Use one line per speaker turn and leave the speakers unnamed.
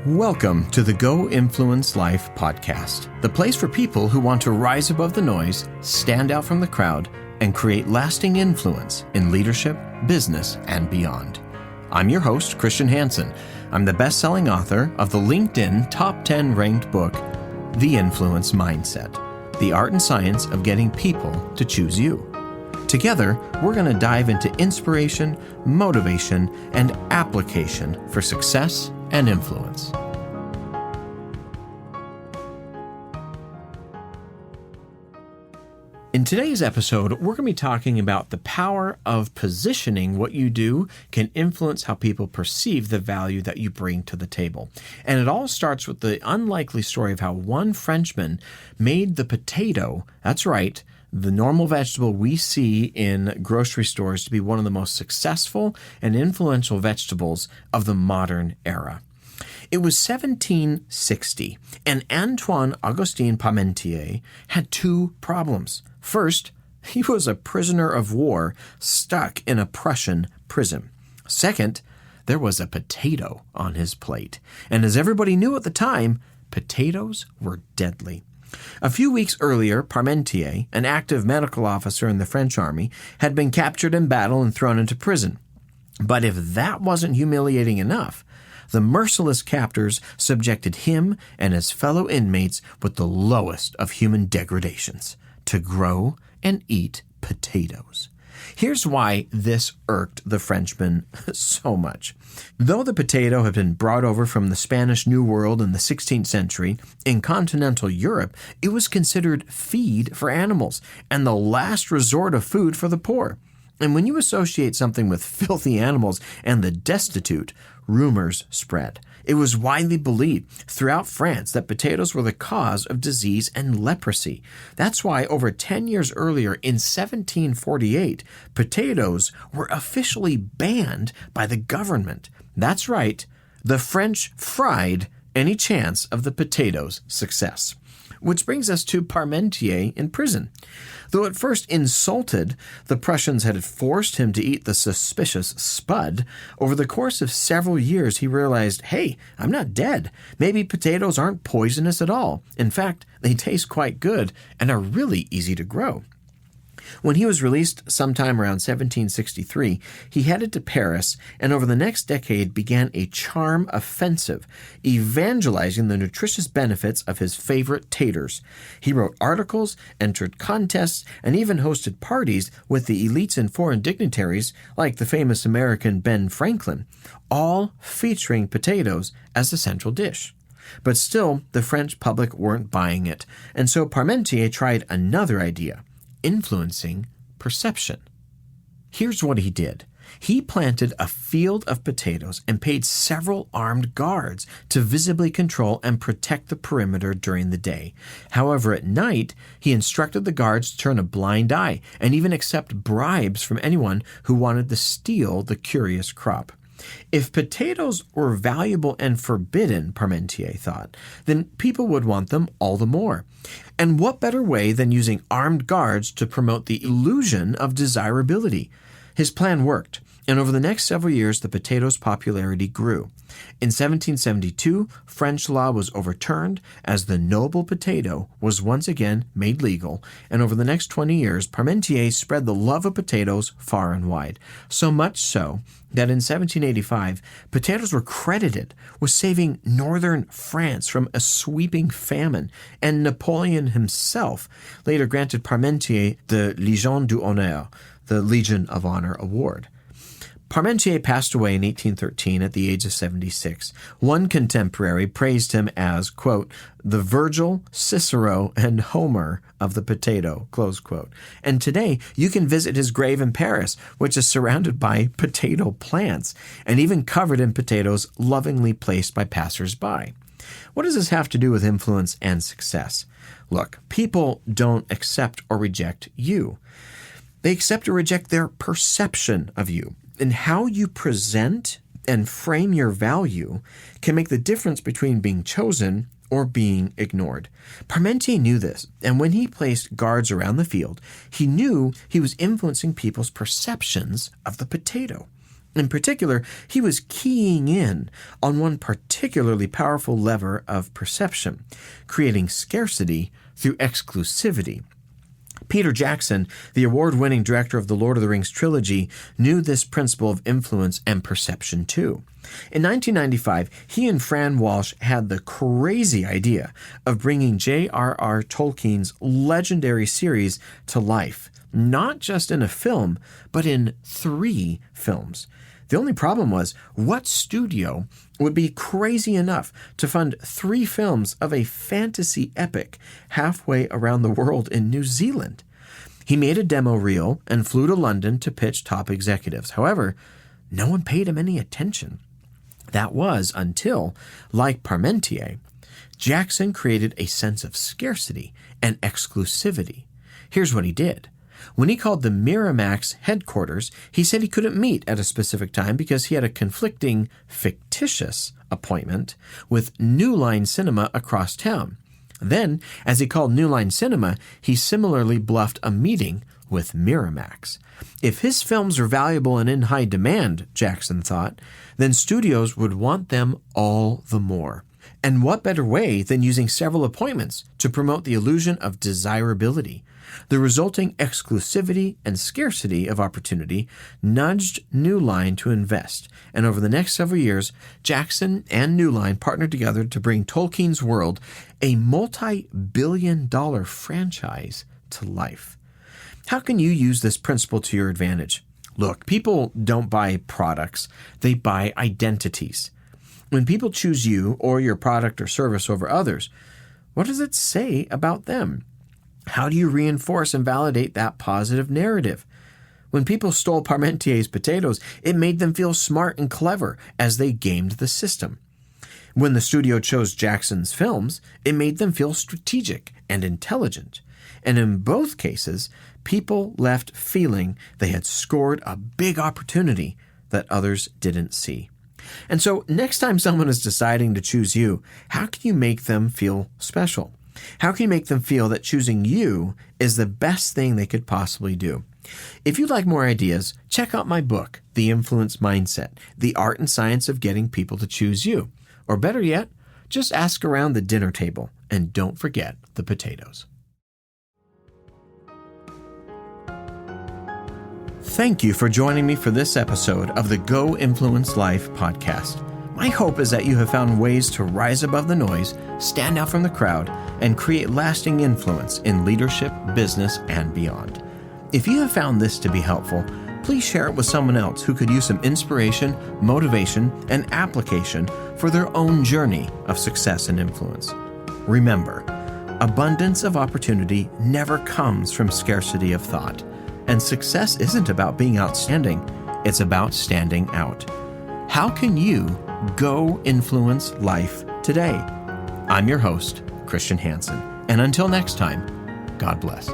Welcome to the Go Influence Life podcast, the place for people who want to rise above the noise, stand out from the crowd, and create lasting influence in leadership, business, and beyond. I'm your host, Christian Hansen. I'm the best-selling author of the LinkedIn Top 10 ranked book, The Influence Mindset, the art and science of getting people to choose you. Together, we're going to dive into inspiration, motivation, and application for success and influence. In today's episode, we're going to be talking about the power of positioning what you do can influence how people perceive the value that you bring to the table. And it all starts with the unlikely story of how one Frenchman made the potato, that's right, the normal vegetable we see in grocery stores, to be one of the most successful and influential vegetables of the modern era. It was 1760, and Antoine-Augustin Parmentier had two problems. First, he was a prisoner of war stuck in a Prussian prison. Second, there was a potato on his plate. And as everybody knew at the time, potatoes were deadly. A few weeks earlier, Parmentier, an active medical officer in the French army, had been captured in battle and thrown into prison. But if that wasn't humiliating enough, the merciless captors subjected him and his fellow inmates with the lowest of human degradations, to grow and eat potatoes. Here's why this irked the Frenchman so much. Though the potato had been brought over from the Spanish New World in the 16th century, in continental Europe, it was considered feed for animals and the last resort of food for the poor. And when you associate something with filthy animals and the destitute, rumors spread. It was widely believed throughout France that potatoes were the cause of disease and leprosy. That's why over 10 years earlier, in 1748, potatoes were officially banned by the government. That's right, the French fried any chance of the potato's success. Which brings us to Parmentier in prison. Though at first insulted, the Prussians had forced him to eat the suspicious spud. Over the course of several years, he realized, hey, I'm not dead. Maybe potatoes aren't poisonous at all. In fact, they taste quite good and are really easy to grow. When he was released sometime around 1763, he headed to Paris and over the next decade began a charm offensive, evangelizing the nutritious benefits of his favorite taters. He wrote articles, entered contests, and even hosted parties with the elites and foreign dignitaries like the famous American Ben Franklin, all featuring potatoes as the central dish. But still, the French public weren't buying it, and so Parmentier tried another idea: influencing perception. Here's what he did. He planted a field of potatoes and paid several armed guards to visibly control and protect the perimeter during the day. However, at night, he instructed the guards to turn a blind eye and even accept bribes from anyone who wanted to steal the curious crop. If potatoes were valuable and forbidden, Parmentier thought, then people would want them all the more. And what better way than using armed guards to promote the illusion of desirability? His plan worked, and over the next several years, the potato's popularity grew. In 1772, French law was overturned as the noble potato was once again made legal, and over the next 20 years, Parmentier spread the love of potatoes far and wide. So much so that in 1785, potatoes were credited with saving northern France from a sweeping famine, and Napoleon himself later granted Parmentier the Légion d'honneur, the Legion of Honor award. Parmentier passed away in 1813 at the age of 76. One contemporary praised him as, quote, the Virgil, Cicero, and Homer of the potato, close quote. And today, you can visit his grave in Paris, which is surrounded by potato plants and even covered in potatoes lovingly placed by passers-by. What does this have to do with influence and success? Look, people don't accept or reject you. They accept or reject their perception of you. And how you present and frame your value can make the difference between being chosen or being ignored. Parmentier knew this, and when he placed guards around the field, he knew he was influencing people's perceptions of the potato. In particular, he was keying in on one particularly powerful lever of perception, creating scarcity through exclusivity. Peter Jackson, the award-winning director of the Lord of the Rings trilogy, knew this principle of influence and perception too. In 1995, he and Fran Walsh had the crazy idea of bringing J.R.R. Tolkien's legendary series to life, not just in a film, but in 3 films. The only problem was, what studio would be crazy enough to fund 3 films of a fantasy epic halfway around the world in New Zealand? He made a demo reel and flew to London to pitch top executives. However, no one paid him any attention. That was until, like Parmentier, Jackson created a sense of scarcity and exclusivity. Here's what he did. When he called the Miramax headquarters, he said he couldn't meet at a specific time because he had a conflicting, fictitious appointment with New Line Cinema across town. Then, as he called New Line Cinema, he similarly bluffed a meeting with Miramax. If his films are valuable and in high demand, Jackson thought, then studios would want them all the more. And what better way than using several appointments to promote the illusion of desirability? The resulting exclusivity and scarcity of opportunity nudged New Line to invest, and over the next several years, Jackson and New Line partnered together to bring Tolkien's world, a multi-billion-dollar franchise, to life. How can you use this principle to your advantage? Look, people don't buy products, they buy identities. When people choose you or your product or service over others, what does it say about them? How do you reinforce and validate that positive narrative? When people stole Parmentier's potatoes, it made them feel smart and clever as they gamed the system. When the studio chose Jackson's films, it made them feel strategic and intelligent. And in both cases, people left feeling they had scored a big opportunity that others didn't see. And so next time someone is deciding to choose you, how can you make them feel special? How can you make them feel that choosing you is the best thing they could possibly do? If you'd like more ideas, check out my book, The Influence Mindset, The Art and Science of Getting People to Choose You. Or better yet, just ask around the dinner table and don't forget the potatoes. Thank you for joining me for this episode of the Go Influence Life podcast. My hope is that you have found ways to rise above the noise, stand out from the crowd, and create lasting influence in leadership, business, and beyond. If you have found this to be helpful, please share it with someone else who could use some inspiration, motivation, and application for their own journey of success and influence. Remember, abundance of opportunity never comes from scarcity of thought, and success isn't about being outstanding, it's about standing out. How can you go influence life today? I'm your host, Christian Hansen, and until next time, God bless.